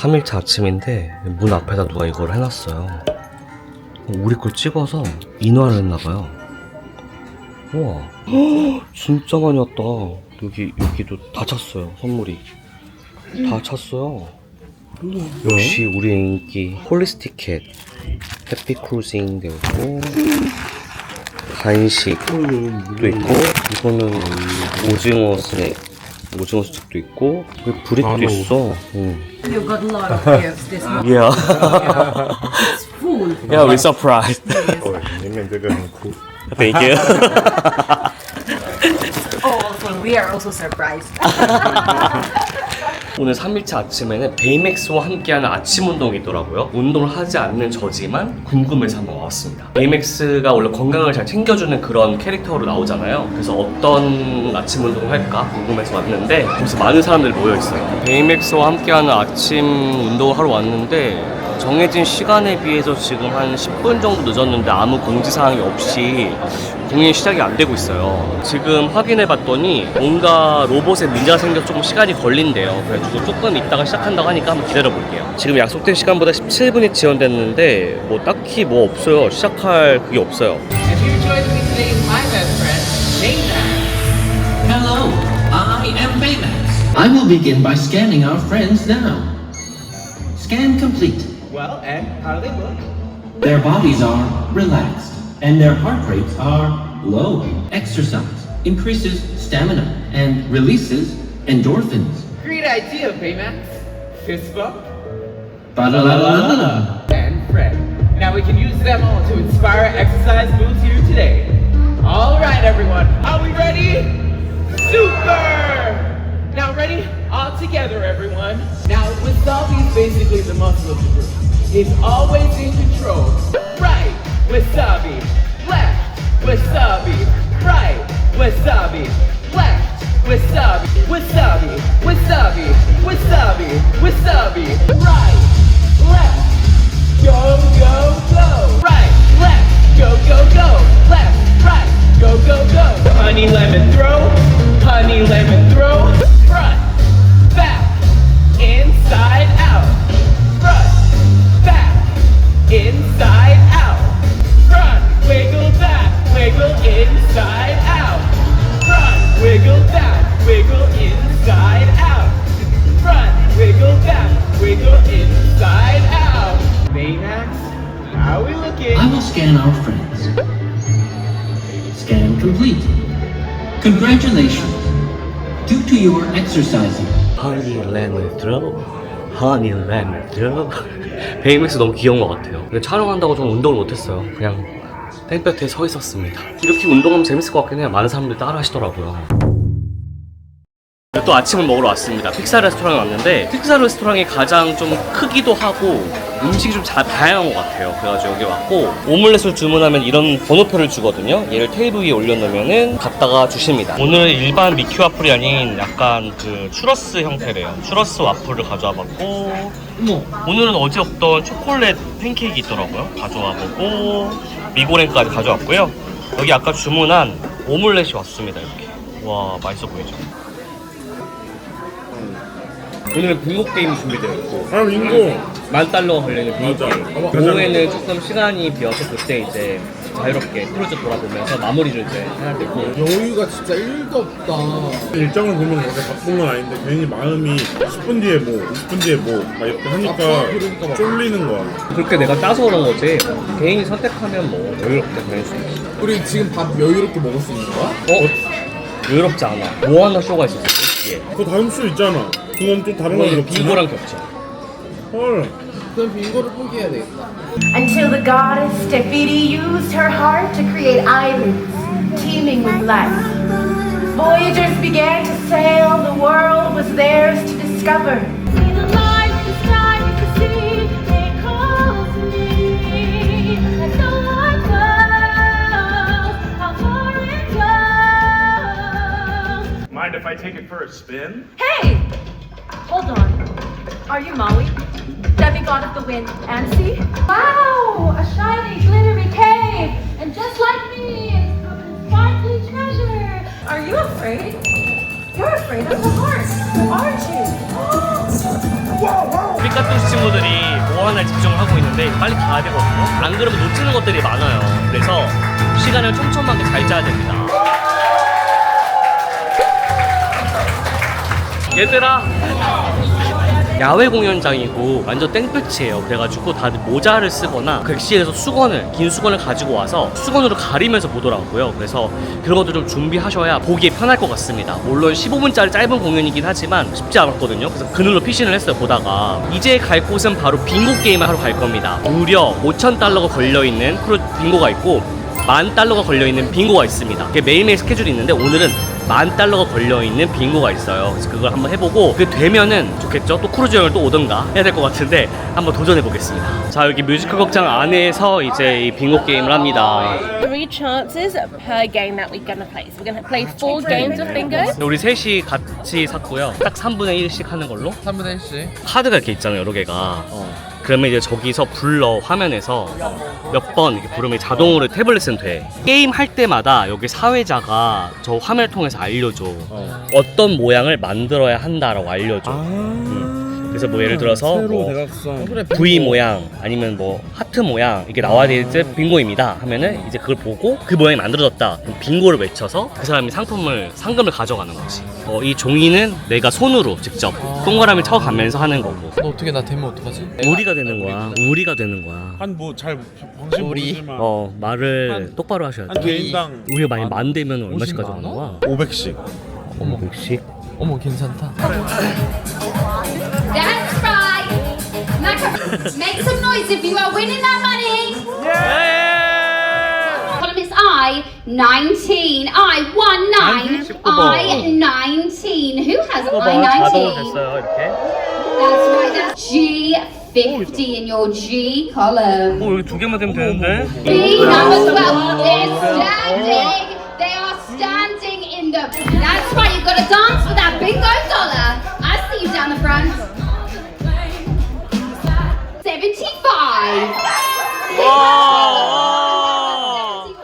3일차 아침인데 문 앞에다 누가 이걸 해놨어요. 우리 걸 찍어서 인화를 했나봐요. 우와, 진짜 많이 왔다. 여기도 다 찼어요. 선물이 다 찼어요. 역시 우리의 인기 홀리스틱 햇 해피크루징 되고 간식도 있고, 이거는 오징어 스낵, 오징어 스틱도 있고, 여기 브릭도 있어. You got a lot of gifts this month. Yeah. It's full. Yeah, we're surprised. Thank you. Oh, also, we are also surprised. 오늘 3일차 아침에는 베이맥스와 함께하는 아침 운동이 있더라고요. 운동을 하지 않는 저지만 궁금해서 한번 와봤습니다. 베이맥스가 원래 건강을 잘 챙겨주는 그런 캐릭터로 나오잖아요. 그래서 어떤 아침 운동을 할까 궁금해서 왔는데 벌써 많은 사람들이 모여있어요. 베이맥스와 함께하는 아침 운동을 하러 왔는데 정해진 시간에 비해서 지금 한 10분 정도 늦었는데 아무 공지사항이 없이 공연이 시작이 안 되고 있어요. 지금 확인해 봤더니 뭔가 로봇에 문제가 생겨서 조금 시간이 걸린대요. 그래가지고 조금 있다가 시작한다고 하니까 한번 기다려 볼게요. 지금 약속된 시간보다 17분이 지연됐는데 뭐 딱히 뭐 없어요. 시작할 그게 없어요. And here joining me today is my best friend, Baymax. Hello, I am Baymax. I will begin by scanning our friends now. Scan complete. Well, and how do they look? Their bodies are relaxed, and their heart rates are low. Exercise increases stamina and releases endorphins. Great idea, Baymax. Fist bump Ba-da-la-la-la-la. and Fred. Now we can use them all to inspire exercise moves here today. All right, everyone. Are we ready? Super! Now ready? All together, everyone. Now, Wasabi is basically the muscle of the group. He's always in control. Right, Wasabi. Left, Wasabi. Right, Wasabi. Left, Wasabi. Wasabi. Wasabi. Wasabi. Wasabi. Right, left. Go, go, go. Right, left. Go, go, go. Left, right. Go, go, go. Honey lemon throw. Honey lemon throw. Front, back, inside out. Front, back, inside out. Front, wiggle back, wiggle inside out. Front, wiggle back, wiggle inside out. Front, wiggle back, wiggle inside out. Baymax, how are we looking? I will scan our friends. Scan complete. Congratulations. Due to your exercising, Honey lemon throw, honey lemon throw. 베이맥스 너무 귀여운 것 같아요. 근데 촬영한다고 좀 운동을 못했어요. 그냥 땡볕에 서 있었습니다. 이렇게 운동하면 재밌을 것 같긴 해요. 많은 사람들이 따라 하시더라고요. 또 아침을 먹으러 왔습니다. 픽사 레스토랑에 왔는데 픽사 레스토랑이 가장 좀 크기도 하고 음식이 좀 다양한 것 같아요. 그래가지고 여기 왔고 오믈렛을 주문하면 이런 번호표를 주거든요. 얘를 테이블 위에 올려놓으면은 갖다가 주십니다. 오늘은 일반 미키 와플이 아닌 약간 그 추러스 형태래요. 추러스 와플을 가져와 봤고, 오늘은 어제 없던 초콜릿 팬케이크 있더라고요. 가져와 보고 미고랭까지 가져왔고요. 여기 아까 주문한 오믈렛이 왔습니다. 이렇게. 와, 맛있어 보이죠? 오늘은 빙고 게임이 준비되어 있고, 아, 빙고! $10,000가 걸리는 빙고 맞아. 게임. 봐봐. 오후에는 조금 시간이 비어서 그때 이제 자유롭게 크루즈 돌아보면서 마무리를 이제 해야 되고. 여유가 진짜 1도 없다. 일정을 보면 그렇게 바쁜 건 아닌데 괜히 마음이 10분 뒤에 뭐, 20분 뒤에 뭐 막 이렇게 하니까 쫄리는 거야. 그렇게 내가 짜서 그런 거지. 개인이 선택하면 뭐 여유롭게 보낼 수 있어. 우리 지금 밥 여유롭게 먹을 수 있는 거야? 여유롭지 않아. 뭐 하나 쇼가 있었어. 예. 그 다음 수 있잖아. 그건 또 다른 거 그렇지. 빙고랑 겹쳐. 헐. 그럼 빙고를 포기해야 되겠다. Until the goddess Tefiti used her heart to create islands teeming with life. Voyagers began to sail, the world was theirs to discover. See the light in the sky, the sea, it calls me. And so I go, how far it goes. Mind if I take it for a spin? Hey! Hold on. Are you Maui? Demigod of the wind and sea? Wow! A shiny, glittery cave! And just like me, it's covered in sparkly treasure! Are you afraid? You're afraid of the heart, aren't you? 픽사 바깥 도시 친구들이 뭐 하나에 집중을 하고 있는데 빨리 가야 되거든요. 안 그러면 놓치는 것들이 많아요. 그래서 시간을 촘촘하게 잘 짜야 됩니다. 얘들아, 야외 공연장이고 완전 땡볕이에요. 그래가지고 다들 모자를 쓰거나 객실에서 수건을, 긴 수건을 가지고 와서 수건으로 가리면서 보더라고요. 그래서 그런 것도 좀 준비하셔야 보기에 편할 것 같습니다. 물론 15분짜리 짧은 공연이긴 하지만 쉽지 않았거든요. 그래서 그늘로 피신을 했어요. 보다가 이제 갈 곳은 바로 빙고 게임을 하러 갈 겁니다. 무려 5,000달러가 걸려있는 빙고가 있고 10,000달러가 걸려있는 빙고가 있습니다. 그게 매일매일 스케줄이 있는데 오늘은 10,000달러가 걸려있는 빙고가 있어요. 그래서 그걸 한번 해보고 그게 되면은 좋겠죠? 또 크루즈 여행을 또 오던가 해야 될 것 같은데 한번 도전해보겠습니다. 자, 여기 뮤지컬 극장 안에서 이제 이 빙고 게임을 합니다. 3 chances per game that we're gonna play. So we're gonna play 4 games of bingo. 우리 셋이 같이 샀고요. 딱 3분의 1씩 하는 걸로. 3분의 1씩. 카드가 이렇게 있잖아요, 여러 개가. 그러면 이제 저기서 불러, 화면에서 몇 번 이렇게 부르면 자동으로 태블릿은 돼. 게임 할 때마다 여기 사회자가 저 화면을 통해서 알려줘. 어떤 모양을 만들어야 한다라고 알려줘. 그래서 뭐 예를 들어서 세로 뭐 대각선. V 모양 아니면 뭐 하트 모양 이렇게 나와야 되지 빙고입니다 하면은 이제 그걸 보고 그 모양이 만들어졌다 그럼 빙고를 외쳐서 그 사람이 상금을 가져가는 거지. 이 종이는 내가 손으로 직접 동그라미 쳐가면서 하는 거고. 너 어떻게 나 되면 어떡하지? 우리가 되는 거야. 우리가 되는 거야. 한 뭐 잘 방식 우리? 모르지만 말을 똑바로 하셔야 한 돼. 개인당 우리가 만약 만 되면 얼마씩 50만 가져가는 거야? 500씩. 어머, 100씩? 어머 괜찮다. That's right. Make some noise if you are winning that money. Column is I, 19. I, 19. I, 19. Who has I, 19? 됐어요, 이렇게. That's right, that's G50 in your G column. 여기 두 개만 되면 되는데? B number 12. They're standing. They are standing in the. That's right, you've got to dance for that bingo dollar. I see you down the front. 75.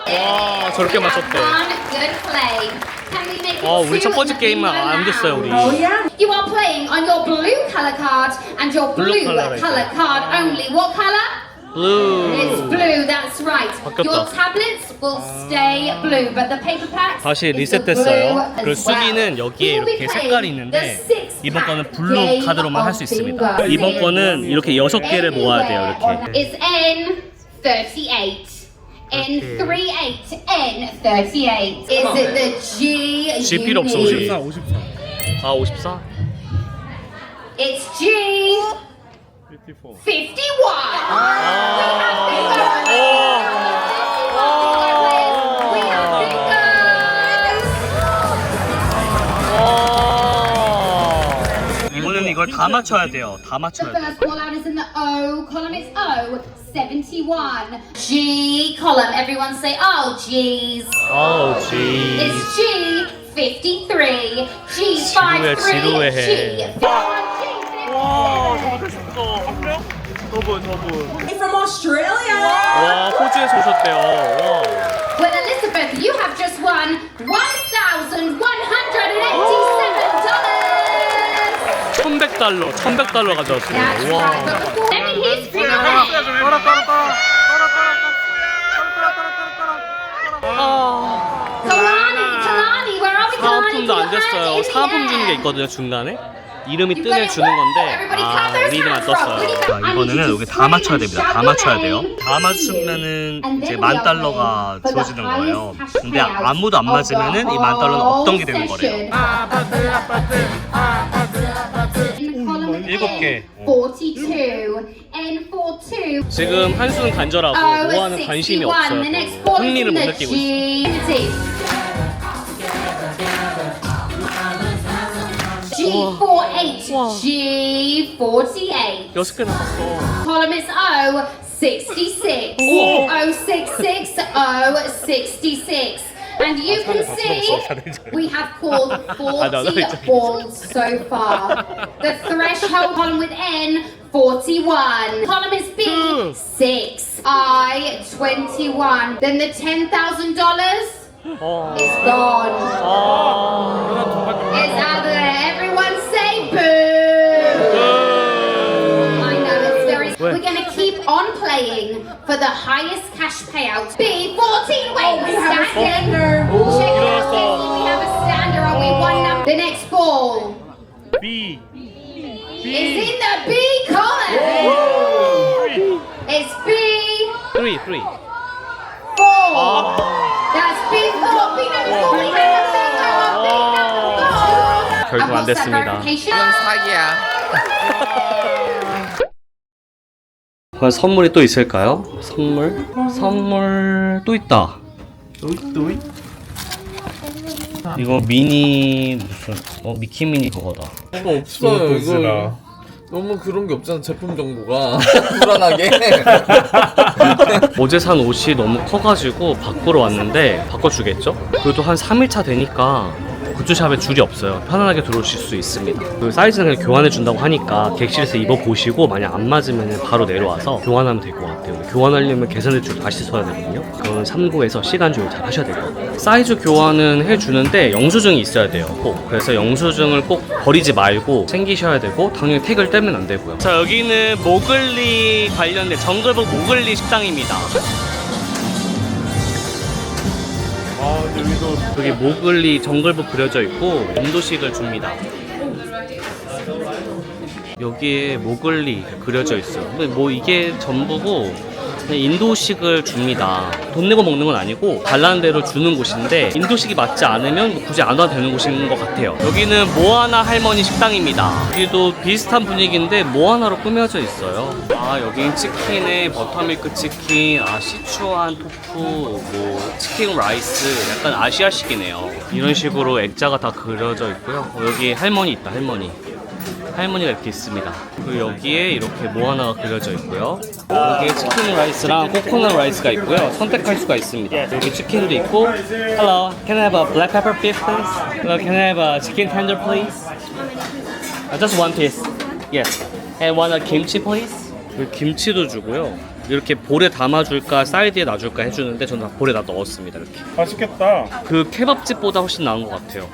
와, 저렇게 맞췄대. One good play. Can we make it 우리 첫 번째 two 게임은 bingo 안 now? 됐어요, 우리. You are playing on your blue color card and your blue color color card only. What color? 블루. It's blue, that's right. 바뀌었다. Your tablets will stay blue, but the paper packs 다시 is the 리셋됐어요. blue 그리고 as well. 수비는 여기에 We will be 이렇게 playing 색깔이 있는데 the six 이번 거는 pack 블루 game 카드로만 할 수 of 있습니다. bingo. 이번 거는 이렇게 6개를 모아야 돼요, 이렇게. It's N38. N38. N38. Is it the G? G you 필요 없어, need? 우리. 54. 54? It's G. 54. 51. We have bingo. We have bingo. 이번에는 이걸 다 맞춰야 돼요. 다 The 맞춰야 돼요. first call out is in the O column. It's O, 71. G column. Everyone say, oh, G's. 지. It's G, 53. G, 지루해, 53. 지루해. G, 51. 와, 저거 한 명? 저분. From Australia. 와, 호주에서 오셨대요. 와. Well, Elizabeth, you have just won $1,187. $1,100 가져왔어요. That's 와. right. But before, let me hear from you. Kalani, where are we? Kalani, 사은품도 안 됐어요. 사은품 주는 게 있거든요, 중간에. 이름이 뜨면 주는 건데 우리 이름 안 떴어요. 자, 이번에는 여기 다 맞춰야 됩니다. 다 맞춰야 돼요. 다 맞추면은 이제 $10,000가 주어지는 거예요. 근데 아무도 안 맞으면은 이 $10,000는 없던 게 되는 거래요. 7개. 42 N42. 지금 한수는 간절하고 모아는 관심이 없어요. 흥미를 못 느끼고 있어요. G48, G48. 6개 남았어. Column is O, 66. O 66, O 66. And you can see we have called 40 balls so far. The threshold column with N, 41. Column is B, 6. I, 21. Then the $10,000 is gone. It's out there. Everyone say boo. playing for the highest cash payout. B, 14 wings. we have a stander. Check it out, Lizzie. We have a stander. Are we one number? The next ball B. is in the B column. It's B. 3. Four. That's B4. B number 4. We have a bingo. B number 4. 결국 안 And what's that 됐습니다. verification? 과연 선물이 또 있을까요? 선물 또 있다. 이거 미니 무슨 미키 미니 그거다. 없어요. 이거 너무 그런 게 없잖아. 제품 정보가 불안하게. 어제 산 옷이 너무 커가지고 바꾸러 왔는데 바꿔주겠죠? 그래도 한 3일차 되니까 굿즈샵에 줄이 없어요. 편안하게 들어오실 수 있습니다. 그 사이즈는 그냥 교환해준다고 하니까 객실에서 입어보시고 만약 안 맞으면 바로 내려와서 교환하면 될 것 같아요. 교환하려면 계산대 줄 다시 서야 되거든요. 그건 참고해서 시간 조율 잘 하셔야 될 것 같아요. 사이즈 교환은 해주는데 영수증이 있어야 돼요. 꼭. 그래서 영수증을 꼭 버리지 말고 챙기셔야 되고 당연히 택을 떼면 안 되고요. 자, 여기는 모글리 관련된 정글북 모글리 식당입니다. 여기 모글리 정글북 그려져 있고 인도식을 줍니다. 여기에 모글리 그려져 있어요. 근데 뭐 이게 전부고 그냥 인도식을 줍니다. 돈 내고 먹는 건 아니고 달라는 대로 주는 곳인데 인도식이 맞지 않으면 뭐 굳이 안 와도 되는 곳인 것 같아요. 여기는 모아나 할머니 식당입니다. 여기도 비슷한 분위기인데 모아나로 꾸며져 있어요. 여긴 치킨에 버터밀크 치킨, 시추한 토프, 뭐 치킨 라이스, 약간 아시아식이네요. 이런 식으로 액자가 다 그려져 있고요. 여기 할머니 있다, 할머니가 이렇게 있습니다. 그리고 여기에 이렇게 뭐 하나가 그려져 있고요. 여기에 치킨 라이스랑 코코넛 라이스가 있고요. 선택할 수가 있습니다. 여기 치킨도 있고. Hello, can I have a black pepper beef please? Hello, can I have a chicken tender please? Just one piece. Yes. And one kimchi please? 그리고 김치도 주고요. 이렇게 볼에 담아줄까 사이드에 놔줄까 해주는데 저는 다 볼에 다 넣었습니다. 이렇게. 맛있겠다. 그 케밥집보다 훨씬 나은 것 같아요.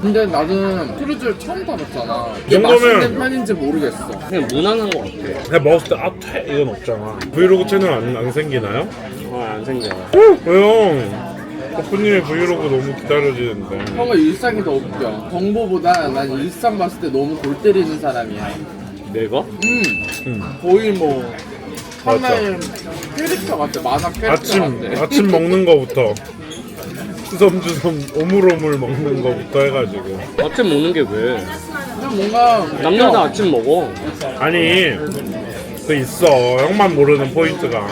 근데 나는 크루즈를 처음 타봤잖아. 이 이게 정도면- 맛있는 편인지 모르겠어. 그냥 무난한 것 같아요. 내가 먹었을 때 퇴 이건 없잖아. 브이로그 채널 안 생기나요? 안 생겨요. 왜요? 오프님의 브이로그 너무 기다려지는데. 형은 일상이 더 웃겨. 정보보다 난 일상 봤을 때 너무 골 때리는 사람이야. 내가? 거의 뭐 맞아. 하나의 캐릭터 같아. 만화 캐릭터 같아. 아침 먹는 거부터 주섬주섬 오물오물 먹는 거부터 해가지고. 아침 먹는 게 왜? 근데 뭔가 남자들 아침 먹어. 아니 그 있어 형만 모르는 포인트가.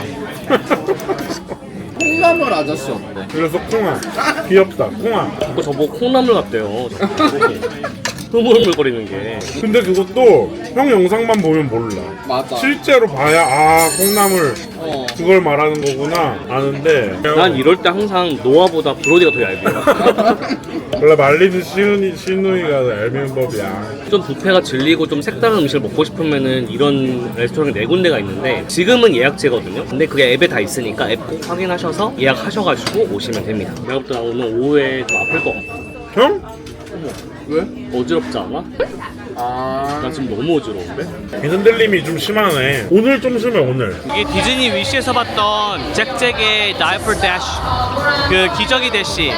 콩나물 아저씨 어때? 그래서 콩아 귀엽다 콩아. 자꾸 저보고 콩나물 같대요. 흐물흐물거리는 게. 근데 그것도 형 영상만 보면 몰라. 맞아. 실제로 봐야 콩나물 어. 그걸 말하는 거구나 아는데. 난 이럴 때 항상 노아보다 브로디가 더 얇아요. 원래 말리는 시누이가 얄미운 법이야. 좀 뷔페가 질리고 좀 색다른 음식을 먹고 싶으면은 이런 레스토랑이 4군데가 있는데 지금은 예약제거든요. 근데 그게 앱에 다 있으니까 앱 꼭 확인하셔서 예약하셔가지고 오시면 됩니다. 내가 볼 때 나 오늘 오후에 좀 아플 것 같아. 형? 왜? 어지럽지 않아? 나 지금 너무 어지러운데? 이 흔들림이 좀 심하네. 오늘 좀 심해 오늘. 이게 디즈니 위시에서 봤던 잭잭의 다이퍼 대쉬, 그 기저귀 대쉬,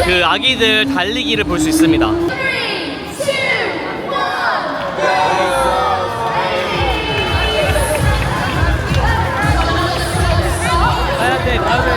그 아기들 달리기를 볼 수 있습니다. 가야 돼, 가야 돼.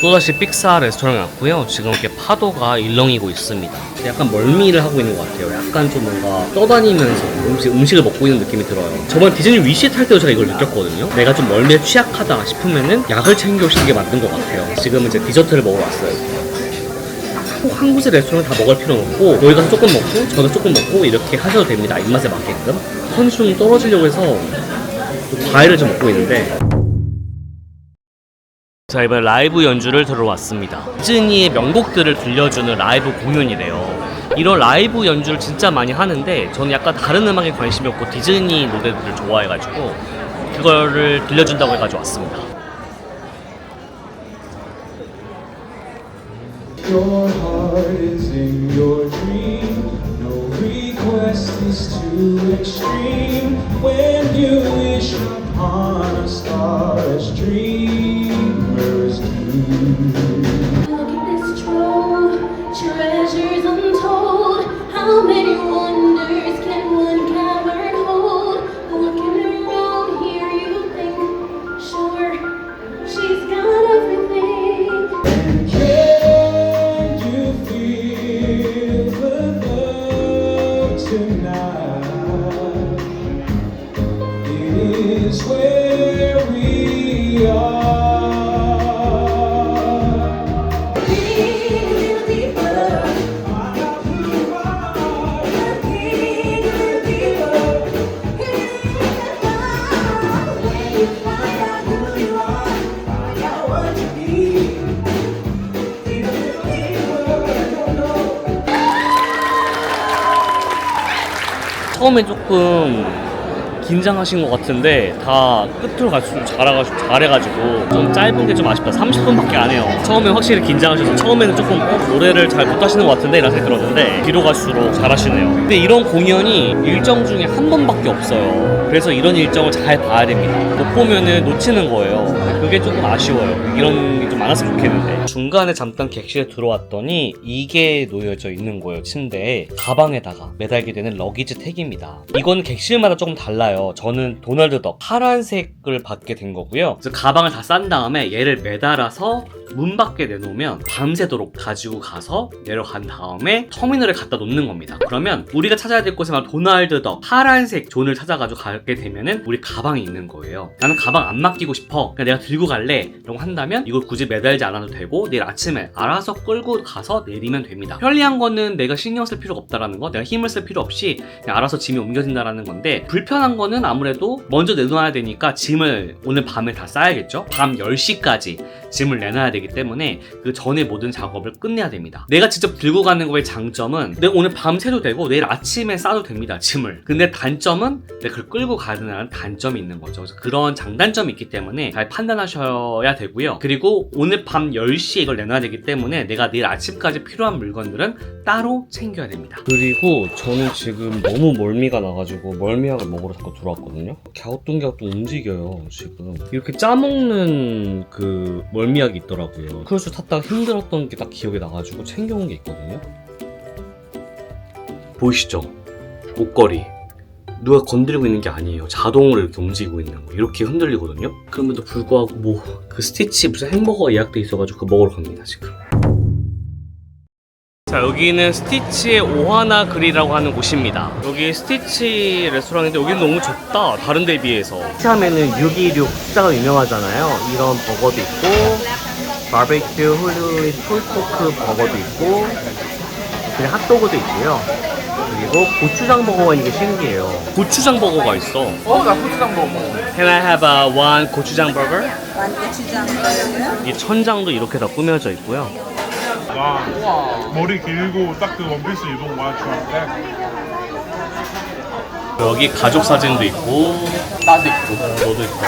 또다시 픽사 레스토랑에 왔고요. 지금 이렇게 파도가 일렁이고 있습니다. 약간 멀미를 하고 있는 것 같아요. 약간 좀 뭔가 떠다니면서 음식을 먹고 있는 느낌이 들어요. 저번 디즈니 위시 탈 때도 제가 이걸 느꼈거든요. 내가 좀 멀미에 취약하다 싶으면은 약을 챙겨오시는 게 맞는 것 같아요. 지금은 이제 디저트를 먹으러 왔어요. 꼭 한 곳의 레스토랑을 다 먹을 필요는 없고 여기 가서 조금 먹고 저기 조금 먹고 이렇게 하셔도 됩니다. 입맛에 맞게끔. 컨디션이 떨어지려고 해서 과일을 좀 먹고 있는데 자, 이번 라이브 연주를 들어왔습니다. 디즈니의 명곡들을 들려주는 라이브 공연이래요. 이런 라이브 연주를 진짜 많이 하는데 저는 약간 다른 음악에 관심이 없고 디즈니 노래들을 좋아해가지고 그거를 들려준다고 해가지고 왔습니다. Your heart is in your dream. No request is too extreme. When you wish upon a star as dreamers do. Look at this trove, treasures untold. How many wonders can one cavern hold? Looking around here, you think, sure, she's got everything. And can you feel the love tonight? It is where we are. 처음에 조금 긴장하신 것 같은데 다 끝으로 갈수록 잘해가지고 좀 짧은 게 좀 아쉽다. 30분밖에 안 해요. 처음에 확실히 긴장하셔서 처음에는 조금 노래를 잘 못하시는 것 같은데 이런 생각이 들었는데 뒤로 갈수록 잘하시네요. 근데 이런 공연이 일정 중에 한 번밖에 없어요. 그래서 이런 일정을 잘 봐야 됩니다. 못 보면은 놓치는 거예요. 그게 조금 아쉬워요. 이런 게 좀 많았으면 좋겠는데. 중간에 잠깐 객실에 들어왔더니 이게 놓여져 있는 거예요. 침대에. 가방에다가 매달게 되는 러기지 택입니다. 이건 객실마다 조금 달라요. 저는 도널드 덕 파란색을 받게 된 거고요. 그래서 가방을 다 싼 다음에 얘를 매달아서 문 밖에 내놓으면 밤새도록 가지고 가서 내려간 다음에 터미널에 갖다 놓는 겁니다. 그러면 우리가 찾아야 될 곳에 막 도널드 덕 파란색 존을 찾아가지고 가게 되면은 우리 가방이 있는 거예요. 나는 가방 안 맡기고 싶어. 그냥 내가 들고 갈래. 라고 한다면 이걸 굳이 매달지 않아도 되고 내일 아침에 알아서 끌고 가서 내리면 됩니다. 편리한 거는 내가 신경 쓸 필요가 없다라는 거, 내가 힘을 쓸 필요 없이 그냥 알아서 짐이 옮겨진다라는 건데, 불편한 거는 아무래도 먼저 내놔야 되니까 짐을 오늘 밤에 다 싸야겠죠? 밤 10시까지 짐을 내놔야 되기 때문에 그 전에 모든 작업을 끝내야 됩니다. 내가 직접 들고 가는 거의 장점은 내가 오늘 밤 새도 되고 내일 아침에 싸도 됩니다, 짐을. 근데 단점은 내가 그걸 끌고 가야 된다는 단점이 있는 거죠. 그래서 그런 장단점이 있기 때문에 잘 판단하셔야 되고요. 그리고 오늘 밤 10시에 이걸 내놔야 되기 때문에 내가 내일 아침까지 필요한 물건들은 따로 챙겨야 됩니다. 그리고 저는 지금 너무 멀미가 나가지고 멀미약을 먹으러 자꾸 들어왔거든요. 갸우뚱갸우뚱 움직여요. 지금 이렇게 짜먹는 그 멀미약이 있더라고요. 크루즈 탔다가 힘들었던 게 딱 기억이 나가지고 챙겨온 게 있거든요. 보이시죠? 목걸이 누가 건드리고 있는 게 아니에요. 자동으로 이렇게 움직이고 있는 거. 이렇게 흔들리거든요. 그럼에도 불구하고 뭐 그 스티치 무슨 햄버거 예약돼 있어가지고 그거 먹으러 갑니다 지금. 자, 여기는 스티치의 오하나 그리라고 하는 곳입니다. 여기 스티치 레스토랑인데 여기는 너무 좁다, 다른 데 비해서. 스티치 하면은 626 숫자가 유명하잖아요. 이런 버거도 있고 바베큐 훌루리 폴포크 버거도 있고 그냥 핫도그도 있고요. 그리고 고추장 버거가 있는 게 신기해요. 고추장 버거가 있어. 나 고추장 먹어. Can I have a one 고추장 버거? One gochujang burger. 이 천장도 이렇게 다 꾸며져 있고요. 와, 머리 길고 딱 그 원피스 입은 거 좋아하는데. 여기 가족 사진도 있고 나도 있고. 너도 있다.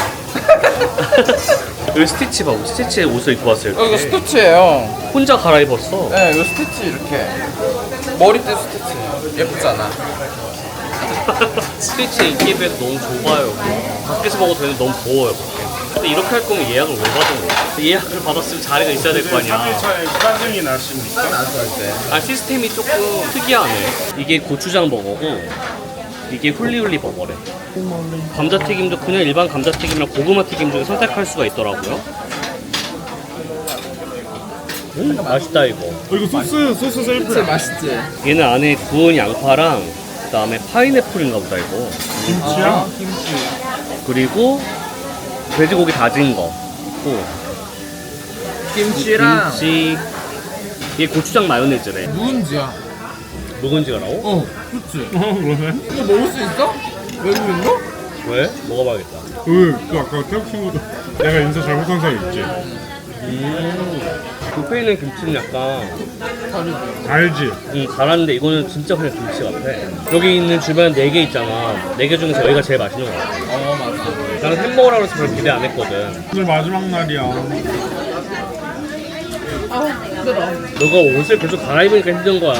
여기 스티치 봐. 스티치의 옷을 입고 왔어요. 이렇게. 이거 스티치예요. 혼자 갈아입었어. 네, 이거 스티치 이렇게. 머리띠 스티치예요. 예쁘잖아. 스티치 인기에 비해서 너무 좁아요. 밖에서 먹어도 되는데 너무 더워요. 근데 이렇게 할 거면 예약을 왜 받은 거야? 예약을 받았으면 자리가 있어야 될 거 아니야. 3일차에 짜증이 나십니까? 아, 시스템이 조금 특이하네. 이게 고추장 버거고 이게 훌리훌리 버거래. 감자튀김도 그냥 일반 감자튀김이랑 고구마 튀김 중에 선택할 수가 있더라고요. 맛있다 이거. 이거 소스 진짜 셀프야. 맛있지? 얘는 안에 구운 양파랑 그다음에 파인애플인가 보다 이거. 김치야? 김치. 그리고 돼지고기 다진 거. 또 김치랑 김치. 이게 고추장 마요네즈래. 누군지야. 묵은지가라고? 그치? 그러네. 이거 먹을 수 있어? 외국인도? 왜? 먹어봐야겠다. 그 아까 태국 친구도 내가 인사 잘못한 사람 있지? 뷔페에 있는 김치는 약간 알지? 달았는데 이거는 진짜 그냥 김치 같아. 여기 있는 주변 4개 있잖아. 4개 중에서 여기가 제일 맛있는 것 같아. 맞아. 나는 햄버거라고 해서 별로 기대 안 했거든. 오늘 마지막 날이야. 너가 옷을 계속 갈아입으니까 힘든 거야.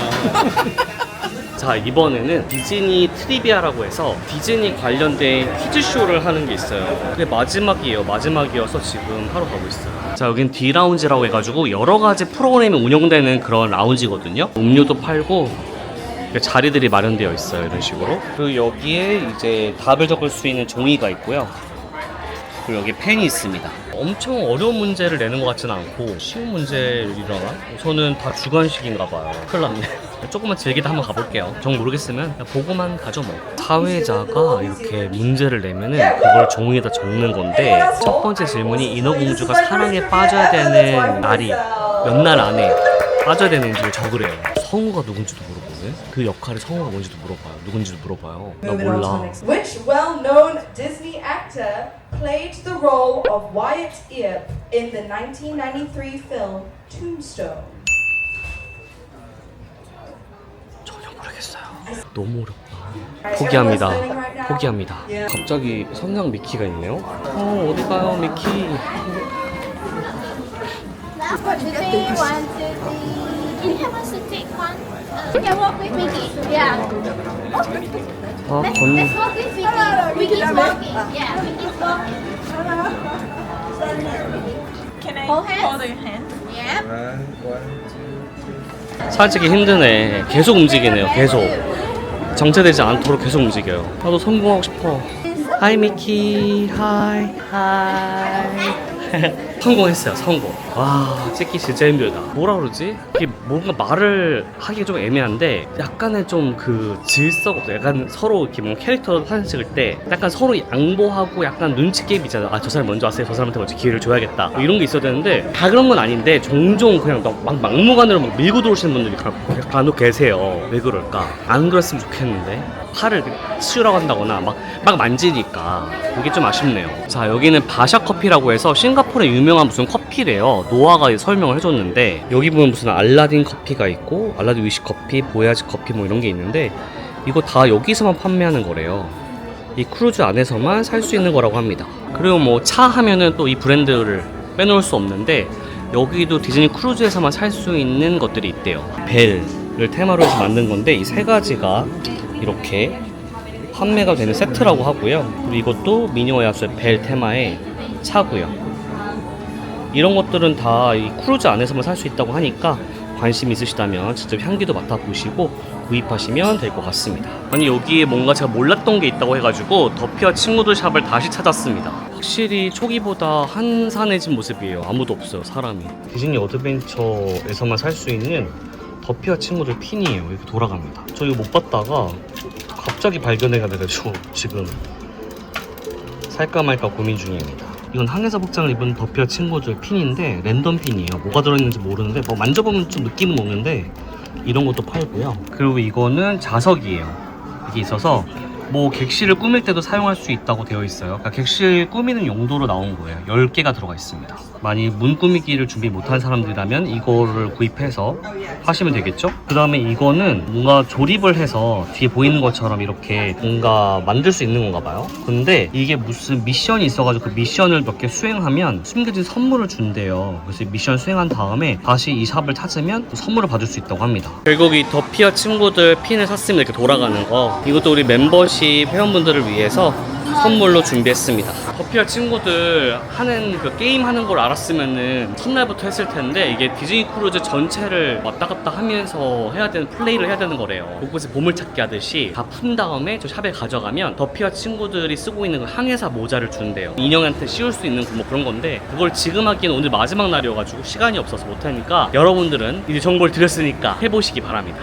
자, 이번에는 디즈니 트리비아라고 해서 디즈니 관련된 퀴즈쇼를 하는 게 있어요. 근데 마지막이어서 지금 하러 가고 있어요. 자, 여긴 D라운지라고 해가지고 여러 가지 프로그램이 운영되는 그런 라운지거든요. 음료도 팔고 자리들이 마련되어 있어요. 이런 식으로. 그리고 여기에 이제 답을 적을 수 있는 종이가 있고요. 그리고 여기 펜이 있습니다. 엄청 어려운 문제를 내는 것 같지는 않고 쉬운 문제이려나? 우선은 다 주관식인가 봐요. 큰일 났네. 조금만 즐기다 한번 가볼게요. 정 모르겠으면 그냥 보고만 가죠 뭐. 사회자가 이렇게 문제를 내면은 그걸 종이에다 적는 건데 첫 번째 질문이 인어공주가 사랑에 빠져야 되는 날이 몇 날 안에 빠져야 되는지를 적으래요. 성우가 누군지도 물어보네. 그 역할의 성우가 뭔지도 물어봐요. 누군지도 물어봐요. 나 몰라. Which well-known Disney actor played the role of Wyatt Earp in the 1993 film Tombstone? 전혀 모르겠어요. 너무 어렵다. 포기합니다. 갑자기 성냥 미키가 있네요. 어디 가요 미키? One, two, three. Can you have us to take one? Yeah, walk with Mickey. Yeah. 아, Let's walk with Mickey. Mickey's walking. Yeah, Mickey's walking. Can I Hold hands? hold your hand? Yeah. 살찌기 힘드네. 계속 움직이네요. 계속. 정체되지 않도록 계속 움직여요. 나도 성공하고 싶어. 하이 미키. 하이. 성공했어요. 성공. 와, 찍기 진짜 힘들다. 뭐라 그러지? 이게 뭔가 말을 하기가 좀 애매한데 약간의 좀 그 질서가 없어. 약간 서로 이렇게 뭔가 캐릭터 사진 찍을 때 약간 서로 양보하고 약간 눈치 게임 있잖아. 아, 저 사람 먼저 왔어요. 저 사람한테 먼저 기회를 줘야겠다. 뭐 이런 게 있어야 되는데 다 그런 건 아닌데 종종 그냥 막 막무가내로 막 밀고 들어오시는 분들이 간혹 계세요. 왜 그럴까? 안 그랬으면 좋겠는데 팔을 치우라고 한다거나 막 만지니까 이게 좀 아쉽네요. 자, 여기는 바샤 커피라고 해서 싱가포르의 유명한 무슨 커피래요. 노아가 설명을 해줬는데 여기 보면 무슨 알라딘 커피가 있고 알라딘 위시 커피, 보야지 커피 뭐 이런 게 있는데 이거 다 여기서만 판매하는 거래요. 이 크루즈 안에서만 살 수 있는 거라고 합니다. 그리고 뭐 차 하면은 또 이 브랜드를 빼놓을 수 없는데 여기도 디즈니 크루즈에서만 살 수 있는 것들이 있대요. 벨을 테마로 해서 만든 건데 이 세 가지가 이렇게 판매가 되는 세트라고 하고요. 그리고 이것도 미니와 야수의 벨 테마의 차고요. 이런 것들은 다 이 크루즈 안에서만 살 수 있다고 하니까 관심 있으시다면 직접 향기도 맡아보시고 구입하시면 될 것 같습니다. 아니, 여기에 뭔가 제가 몰랐던 게 있다고 해가지고 더피와 친구들 샵을 다시 찾았습니다. 확실히 초기보다 한산해진 모습이에요. 아무도 없어요, 사람이. 디즈니 어드벤처에서만 살 수 있는 더피와 친구들 핀이에요. 이렇게 돌아갑니다. 저 이거 못 봤다가 갑자기 발견해가지고 지금 살까 말까 고민 중입니다. 이건 항해사 복장을 입은 더피와 친구들 핀인데 랜덤 핀이에요. 뭐가 들어있는지 모르는데 뭐 만져보면 좀 느낌은 오는데 이런 것도 팔고요. 그리고 이거는 자석이에요. 이게 있어서 뭐 객실을 꾸밀 때도 사용할 수 있다고 되어 있어요. 그러니까 객실 꾸미는 용도로 나온 거예요. 10개가 들어가 있습니다. 만약 문 꾸미기를 준비 못한 사람들이라면 이거를 구입해서 하시면 되겠죠? 그 다음에 이거는 뭔가 조립을 해서 뒤에 보이는 것처럼 이렇게 뭔가 만들 수 있는 건가 봐요. 근데 이게 무슨 미션이 있어가지고 그 미션을 몇 개 수행하면 숨겨진 선물을 준대요. 그래서 이 미션 수행한 다음에 다시 이 샵을 찾으면 선물을 받을 수 있다고 합니다. 결국 이 더피와 친구들 핀을 샀습니다. 이렇게 돌아가는 거. 이것도 우리 멤버십 회원분들을 위해서 선물로 준비했습니다. 더피와 친구들 하는 그 게임 하는 걸 알았으면은 첫날부터 했을 텐데 이게 디즈니 크루즈 전체를 왔다 갔다 하면서 해야 되는 플레이를 해야 되는 거래요. 곳곳에 보물찾기 하듯이 다 푼 다음에 저 샵에 가져가면 더피와 친구들이 쓰고 있는 그 항해사 모자를 준대요. 인형한테 씌울 수 있는 뭐 그런 건데 그걸 지금 하기에는 오늘 마지막 날이어가지고 시간이 없어서 못하니까 여러분들은 이제 정보를 드렸으니까 해보시기 바랍니다.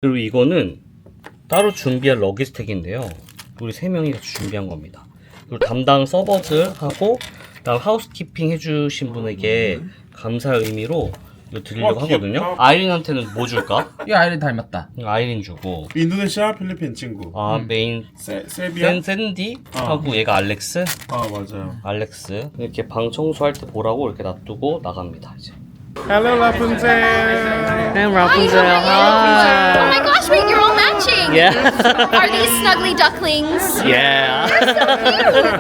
그리고 이거는 따로 준비한 러기스택인데요. 우리 3명이 같이 준비한 겁니다. 그리고 담당 서버들하고 그다음 하우스키핑 해주신 분에게 감사의 의미로 이거 드리려고 하거든요. 아이린한테는 뭐 줄까? 이 아이린 닮았다. 아이린 주고 인도네시아 필리핀 친구. 메인 세비야? 샌디 하고 얘가 알렉스. 맞아요. 알렉스 이렇게 방 청소할 때 보라고 이렇게 놔두고 나갑니다. 이제 Hello, Rapunzel. And Rapunzel, hi. Oh my gosh, wait, you're all matching. Yeah. Are these snuggly ducklings? Yeah.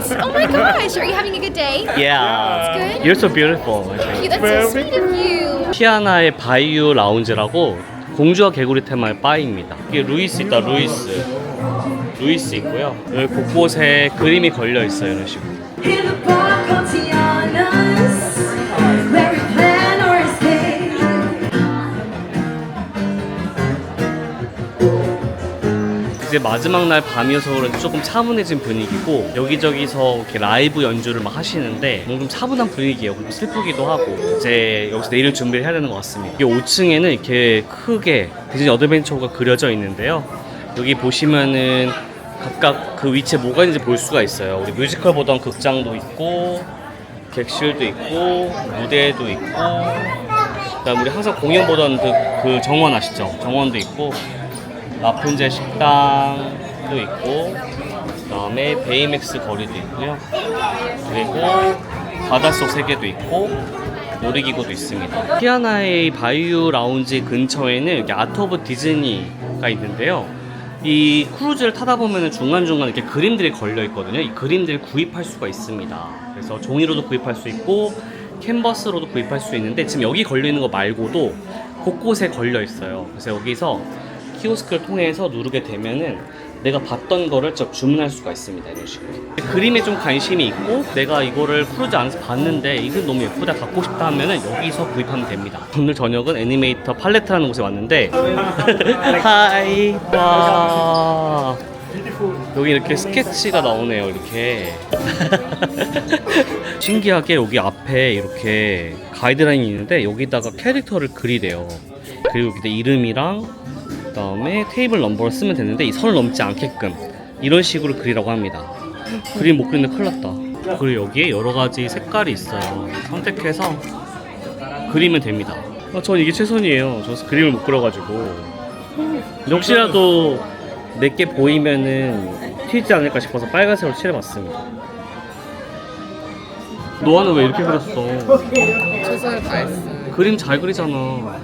Cute. Oh my gosh, are you having a good day? Yeah. That's good. You're so beautiful. I think. That's so sweet of you. 피아나의 바이유 라운지라고 공주와 개구리 테마의 바입니다. 이게 루이스 있다, 루이스 있고요. 여기 곳곳에 그림이 걸려 있어요, 이런 식으로. 이제 마지막 날 밤이어서 그런지 조금 차분해진 분위기고 여기저기서 이렇게 라이브 연주를 막 하시는데 뭔가 좀 차분한 분위기예요. 그리고 슬프기도 하고 이제 여기서 내일 준비를 해야 되는 것 같습니다. 이게 5층에는 이렇게 크게 디즈니 어드벤처가 그려져 있는데요. 여기 보시면은 각각 그 위치에 뭐가 있는지 볼 수가 있어요. 우리 뮤지컬 보던 극장도 있고 객실도 있고 무대도 있고 그다음 우리 항상 공연 보던 그 정원 아시죠? 정원도 있고 라푼젤 식당도 있고 그다음에 베이맥스 거리도 있고요. 그리고 바닷속 세계도 있고 놀이기구도 있습니다. 피아나의 바이유 라운지 근처에는 여기 아트 오브 디즈니가 있는데요. 이 크루즈를 타다 보면 중간중간 이렇게 그림들이 걸려 있거든요. 이 그림들을 구입할 수가 있습니다. 그래서 종이로도 구입할 수 있고 캔버스로도 구입할 수 있는데 지금 여기 걸려 있는 거 말고도 곳곳에 걸려 있어요. 그래서 여기서 키오스크를 통해서 누르게 되면은 내가 봤던 거를 좀 주문할 수가 있습니다. 이런 식으로. 그림에 좀 관심이 있고 내가 이거를 크루즈 안에서 봤는데 이거 너무 예쁘다 갖고 싶다 하면은 여기서 구입하면 됩니다. 오늘 저녁은 애니메이터 팔레트라는 곳에 왔는데 하이 와 여기 이렇게 스케치가 나오네요. 이렇게 신기하게 여기 앞에 이렇게 가이드라인이 있는데 여기다가 캐릭터를 그리래요. 그리고 여기다 이름이랑 그다음에 테이블 넘버를 쓰면 되는데 이 선을 넘지 않게끔 이런 식으로 그리라고 합니다. 그림 못 그리는데 큰일 났다. 그리고 여기에 여러 가지 색깔이 있어요. 선택해서 그리면 됩니다. 전 이게 최선이에요. 저 그림을 못 그려가지고 혹시라도 내게 보이면은 튀지 않을까 싶어서 빨간색으로 칠해봤습니다. 노아는 왜 이렇게 그렸어? 최선을 다했어. 그림 잘 그리잖아.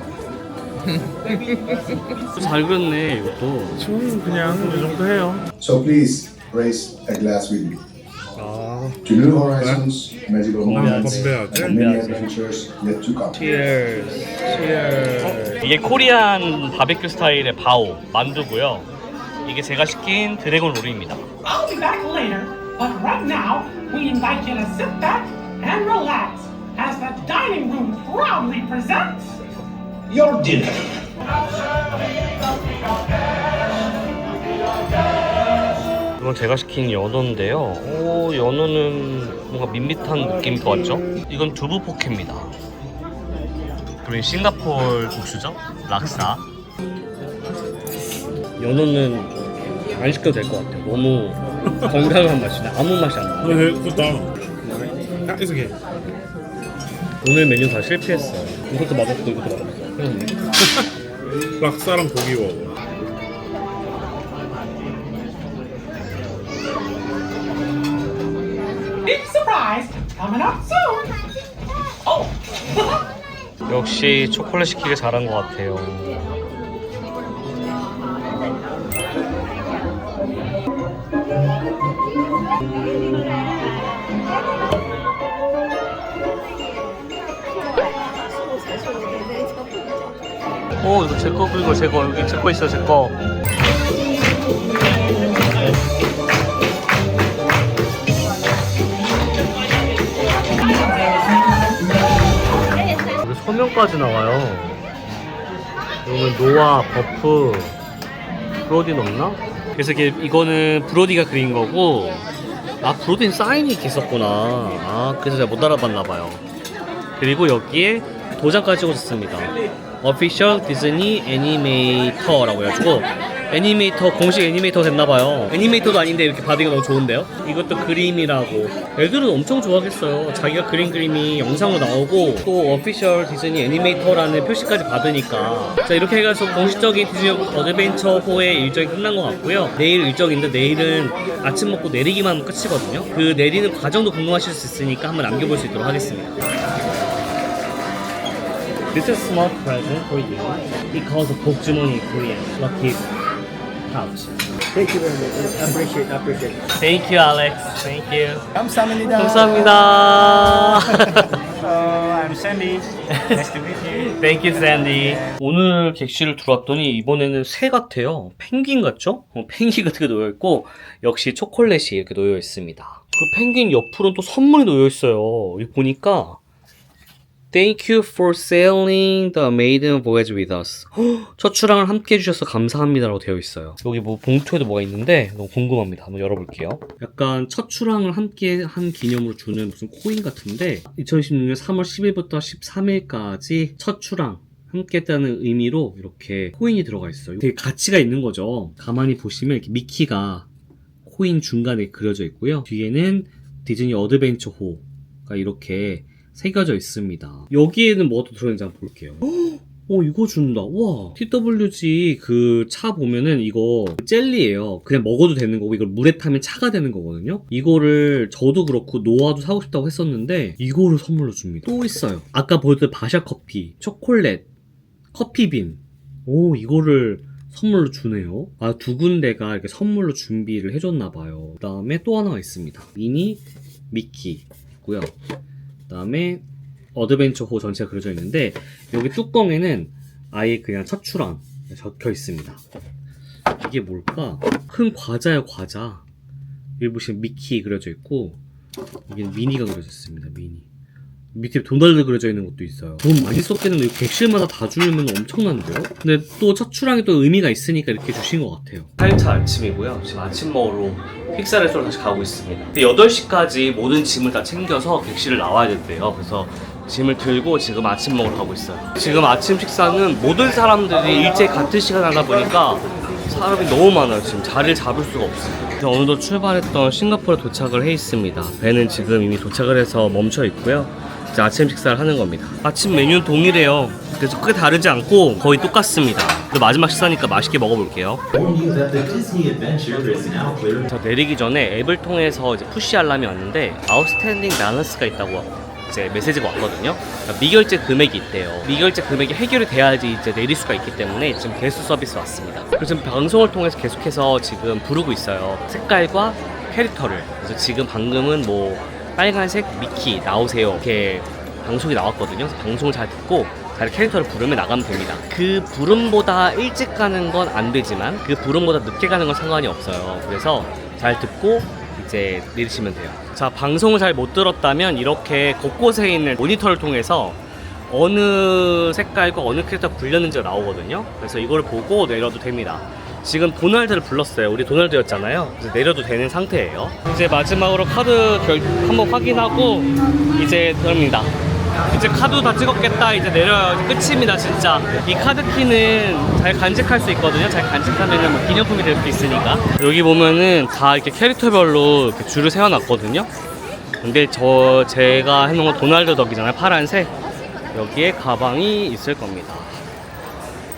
잘 그렸네 이것도. 저는 그냥 이 정도 해요. So please raise a glass with me. To new horizons, magical moments, and many adventures yet to come. Cheers. 이게 코리안 바베큐 스타일의 바오 만두고요. 이게 제가 시킨 드래곤 롤입니다. I'll be back later, but right now we invite you to sit back and relax as the dining room proudly presents your dinner. 이건 제가 시킨 연어인데요. 오, 연어는 뭔가 밋밋한 느낌일 것 같죠? 이건 두부 포케입니다. 그리고 싱가포르 국수죠? 락사. 연어는 안 시켜도 될 것 같아요. 너무 건강한 맛이네. 아무 맛이 안 나. 그렇다. It's okay. 오늘 메뉴 다 실패했어요. 이것도 맛없고 이것도 맛없어. 그렇네. 락사랑 고기 먹어. Big surprise coming up soon. Oh. 역시 초콜릿 시키기 잘한 것 같아요. 오, 이거 제거 그리고 제거 여기 제거 있어 제거. 여기 서명까지 나와요. 여기는 노아, 버프, 브로디 없나? 그래서 이거는 브로디가 그린 거고, 아 브로디는 사인이 이렇게 있었구나. 아 그래서 제가 못 알아봤나봐요. 그리고 여기에 도장까지 찍어줬습니다. Official Disney Animator라고 해가지고 애니메이터, 공식 애니메이터 됐나봐요. 애니메이터도 아닌데 이렇게 받으니까 너무 좋은데요? 이것도 그림이라고. 애들은 엄청 좋아하겠어요. 자기가 그린 그림이 영상으로 나오고 또 Official Disney Animator라는 표시까지 받으니까. 자, 이렇게 해가지고 공식적인 디즈니 어드벤처 4의 일정이 끝난 것 같고요. 내일 일정인데 내일은 아침 먹고 내리기만 하면 끝이거든요. 그 내리는 과정도 궁금하실 수 있으니까 한번 남겨볼 수 있도록 하겠습니다. This is a small present for you. It calls a 복주머니 in Korean. Lucky pouch. Thank you very much. Appreciate. Thank you, Alex. Thank you. 감사합니다. 감사합니다. I'm Sandy. Nice to meet you. Thank you, Sandy. 오늘 객실을 들어왔더니 이번에는 새 같아요. 펭귄 같죠? 펭귄 같은 게 놓여있고 역시 초콜릿이 이렇게 놓여있습니다. 그 펭귄 옆으로는 또 선물이 놓여있어요. 여기 보니까 Thank you for sailing the maiden voyage with us. 첫 출항을 함께 해주셔서 감사합니다라고 되어 있어요. 여기 뭐 봉투에도 뭐가 있는데 너무 궁금합니다. 한번 열어볼게요. 약간 첫 출항을 함께 한 기념으로 주는 무슨 코인 같은데 2016년 3월 10일부터 13일까지 첫 출항 함께 했다는 의미로 이렇게 코인이 들어가 있어요. 되게 가치가 있는 거죠. 가만히 보시면 이렇게 미키가 코인 중간에 그려져 있고요. 뒤에는 디즈니 어드벤처 호가 이렇게 새겨져 있습니다. 여기에는 뭐가 또 들어있는지 한번 볼게요. 이거 준다. 와, TWG 그 차 보면은 이거 젤리예요. 그냥 먹어도 되는 거고 이걸 물에 타면 차가 되는 거거든요. 이거를 저도 그렇고 노아도 사고 싶다고 했었는데 이거를 선물로 줍니다. 또 있어요. 아까 보여드린 바샤 커피, 초콜릿, 커피빈. 이거를 선물로 주네요. 두 군데가 이렇게 선물로 준비를 해줬나봐요. 그 다음에 또 하나가 있습니다. 미니 미키 있고요. 그 다음에 어드벤처 호 전체가 그려져 있는데 여기 뚜껑에는 아예 그냥 첫 출항 적혀 있습니다. 이게 뭘까? 큰 과자예요, 과자. 여기 보시면 미키 그려져 있고 여기 미니가 그려져 있습니다. 미니. 밑에 도날드 그려져 있는 것도 있어요. 돈 많이 썼겠는데 객실마다 다 주면 엄청난데요? 근데 또 첫 출항이 또 의미가 있으니까 이렇게 주신 것 같아요. 8차 아침이고요. 지금 아침 먹으러 픽사 레스토랑 다시 가고 있습니다. 근데 8시까지 모든 짐을 다 챙겨서 객실을 나와야 된대요. 그래서 짐을 들고 지금 아침 먹으러 가고 있어요. 지금 아침 식사는 모든 사람들이 일제히 같은 시간에 하다 보니까 사람이 너무 많아요. 지금 자리를 잡을 수가 없어요. 어느덧 출발했던 싱가포르에 도착을 해 있습니다. 배는 지금 이미 도착을 해서 멈춰 있고요. 이제 아침 식사를 하는 겁니다. 아침 메뉴는 동일해요. 그래서 크게 다르지 않고 거의 똑같습니다. 근데 마지막 식사니까 맛있게 먹어볼게요. 저 내리기 전에 앱을 통해서 이제 푸시 알람이 왔는데 아웃스탠딩 밸런스가 있다고 이제 메시지가 왔거든요. 그러니까 미결제 금액이 있대요. 미결제 금액이 해결이 돼야지 이제 내릴 수가 있기 때문에 지금 개수 서비스 왔습니다. 그래서 지금 방송을 통해서 계속해서 지금 부르고 있어요. 색깔과 캐릭터를. 그래서 지금 방금은 뭐 빨간색 미키 나오세요 이렇게 방송이 나왔거든요. 그래서 방송을 잘 듣고 잘 캐릭터를 부르면 나가면 됩니다. 그 부름보다 일찍 가는 건 안 되지만 그 부름보다 늦게 가는 건 상관이 없어요. 그래서 잘 듣고 이제 내리시면 돼요. 자, 방송을 잘 못 들었다면 이렇게 곳곳에 있는 모니터를 통해서 어느 색깔과 어느 캐릭터가 불렸는지가 나오거든요. 그래서 이걸 보고 내려도 됩니다. 지금 도날드를 불렀어요. 우리 도날드였잖아요. 그래서 내려도 되는 상태예요. 이제 마지막으로 카드 한번 확인하고 이제 들어갑니다. 이제 카드 다 찍었겠다. 이제 내려요. 이제 끝입니다, 진짜. 이 카드 키는 잘 간직할 수 있거든요. 잘 간직하면 뭐 기념품이 될 수 있으니까. 여기 보면은 다 이렇게 캐릭터별로 이렇게 줄을 세워놨거든요. 근데 제가 해놓은 건 도날드 덕이잖아요. 파란색. 여기에 가방이 있을 겁니다.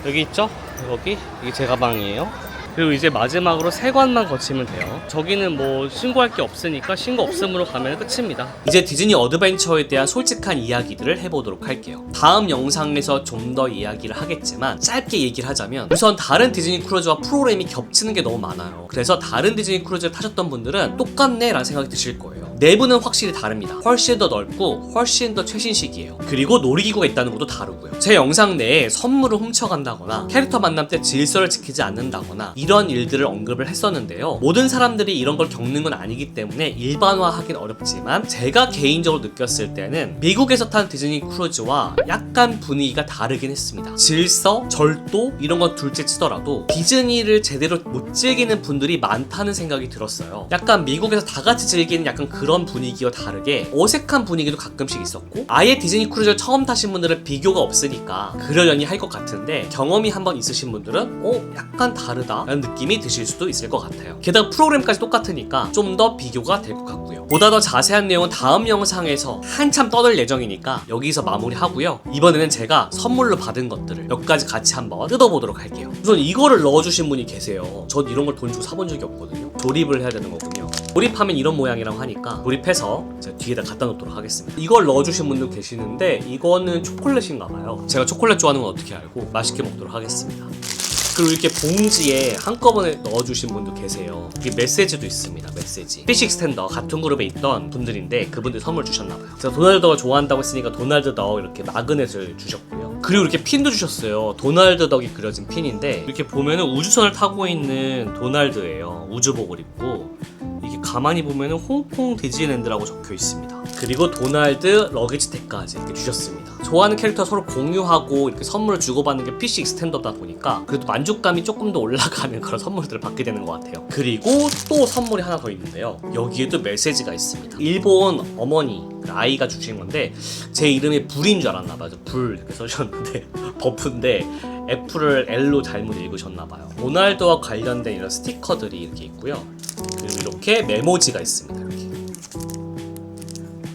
여기 있죠? 여기? 이게 제 가방이에요. 그리고 이제 마지막으로 세관만 거치면 돼요. 저기는 뭐 신고할 게 없으니까 신고 없음으로 가면 끝입니다. 이제 디즈니 어드벤처에 대한 솔직한 이야기들을 해보도록 할게요. 다음 영상에서 좀 더 이야기를 하겠지만 짧게 얘기를 하자면 우선 다른 디즈니 크루즈와 프로그램이 겹치는 게 너무 많아요. 그래서 다른 디즈니 크루즈를 타셨던 분들은 똑같네 라는 생각이 드실 거예요. 내부는 확실히 다릅니다. 훨씬 더 넓고 훨씬 더 최신식이에요. 그리고 놀이기구가 있다는 것도 다르고요. 제 영상 내에 선물을 훔쳐간다거나 캐릭터 만남 때 질서를 지키지 않는다거나 이런 일들을 언급을 했었는데요. 모든 사람들이 이런 걸 겪는 건 아니기 때문에 일반화하긴 어렵지만 제가 개인적으로 느꼈을 때는 미국에서 탄 디즈니 크루즈와 약간 분위기가 다르긴 했습니다. 질서, 절도 이런 건 둘째 치더라도 디즈니를 제대로 못 즐기는 분들이 많다는 생각이 들었어요. 약간 미국에서 다 같이 즐기는 약간 그런 분위기와 다르게 어색한 분위기도 가끔씩 있었고 아예 디즈니 크루즈를 처음 타신 분들은 비교가 없으니까 그러려니 할 것 같은데 경험이 한번 있으신 분들은 약간 다르다 라는 느낌이 드실 수도 있을 것 같아요. 게다가 프로그램까지 똑같으니까 좀 더 비교가 될 것 같고요. 보다 더 자세한 내용은 다음 영상에서 한참 떠들 예정이니까 여기서 마무리하고요. 이번에는 제가 선물로 받은 것들을 몇 가지 같이 한번 뜯어보도록 할게요. 우선 이거를 넣어주신 분이 계세요. 전 이런 걸 돈 주고 사본 적이 없거든요. 조립을 해야 되는 거군요. 조립하면 이런 모양이라고 하니까 조립해서 제가 뒤에다 갖다 놓도록 하겠습니다. 이걸 넣어주신 분도 계시는데 이거는 초콜릿인가 봐요. 제가 초콜릿 좋아하는 건 어떻게 알고 맛있게 먹도록 하겠습니다. 그리고 이렇게 봉지에 한꺼번에 넣어주신 분도 계세요. 이게 메시지도 있습니다. 메시지. 피쉬 익스텐더 같은 그룹에 있던 분들인데 그분들 선물 주셨나봐요. 제가 도날드 덕을 좋아한다고 했으니까 도날드 덕 이렇게 마그넷을 주셨고요. 그리고 이렇게 핀도 주셨어요. 도날드 덕이 그려진 핀인데 이렇게 보면은 우주선을 타고 있는 도날드예요. 우주복을 입고 이게 가만히 보면은 홍콩 디즈니랜드라고 적혀 있습니다. 그리고 도날드 러기지 택까지 이렇게 주셨습니다. 좋아하는 캐릭터 서로 공유하고 이렇게 선물을 주고받는 게 PC 익스텐더다 보니까 그래도 만족감이 조금 더 올라가는 그런 선물들을 받게 되는 것 같아요. 그리고 또 선물이 하나 더 있는데요. 여기에도 메시지가 있습니다. 일본 어머니 아이가 주신 건데 제 이름이 불인 줄 알았나 봐요. 불 이렇게 써주셨는데 버프인데 F를 L로 잘못 읽으셨나봐요. 도날드와 관련된 이런 스티커들이 이렇게 있고요. 그리고 이렇게 메모지가 있습니다. 이렇게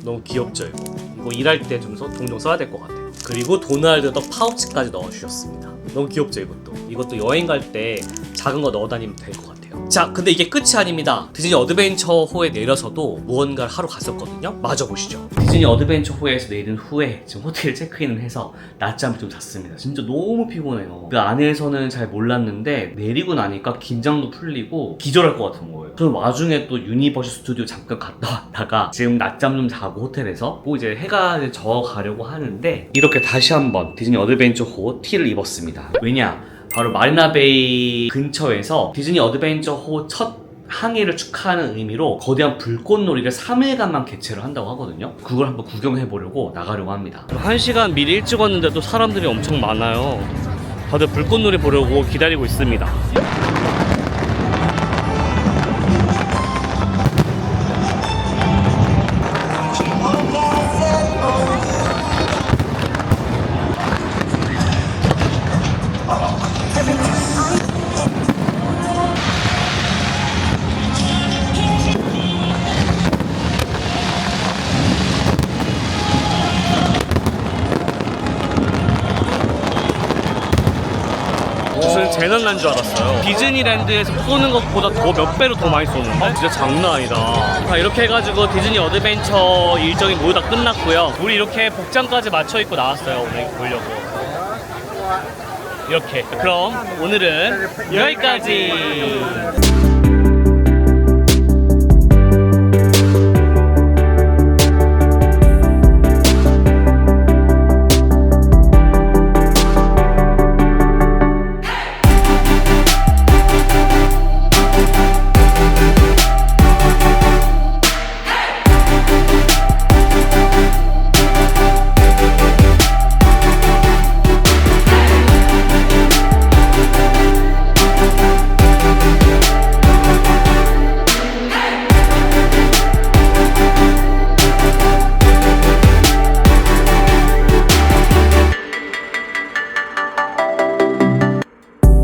너무 귀엽죠 이거? 이거 일할 때 좀 종종 써야 될 것 같아요. 그리고 도날드 덕 파우치까지 넣어주셨습니다. 너무 귀엽죠 이것도 여행 갈 때 작은 거 넣어 다니면 될 것 같아요. 자, 근데 이게 끝이 아닙니다. 디즈니 어드벤처호에 내려서도 무언가를 하러 갔었거든요. 마저 보시죠. 디즈니 어드벤처호에서 내린 후에 지금 호텔 체크인을 해서 낮잠을 좀 잤습니다. 진짜 너무 피곤해요. 그 안에서는 잘 몰랐는데 내리고 나니까 긴장도 풀리고 기절할 것 같은 거예요. 그럼 와중에 또 유니버셜 스튜디오 잠깐 갔다 왔다가 지금 낮잠 좀 자고 호텔에서 뭐 이제 해가 이제 저 가려고 하는데 이렇게 다시 한번 디즈니 어드벤처호 티를 입었습니다. 왜냐? 바로 마리나베이 근처에서 디즈니 어드벤처호 첫 항해를 축하하는 의미로 거대한 불꽃놀이를 3일간만 개최를 한다고 하거든요. 그걸 한번 구경해보려고 나가려고 합니다. 1시간 미리 일찍 왔는데도 사람들이 엄청 많아요. 다들 불꽃놀이 보려고 기다리고 있습니다. 무슨 재난 난 줄 알았어요. 디즈니랜드에서 쏘는 것보다 더 몇 배로 더 많이 쏘는데? 진짜 장난 아니다. 자, 이렇게 해가지고 디즈니 어드벤처 일정이 모두 다 끝났고요. 우리 이렇게 복장까지 맞춰 입고 나왔어요. 오늘 보려고. 이렇게. 그럼 오늘은 여기까지.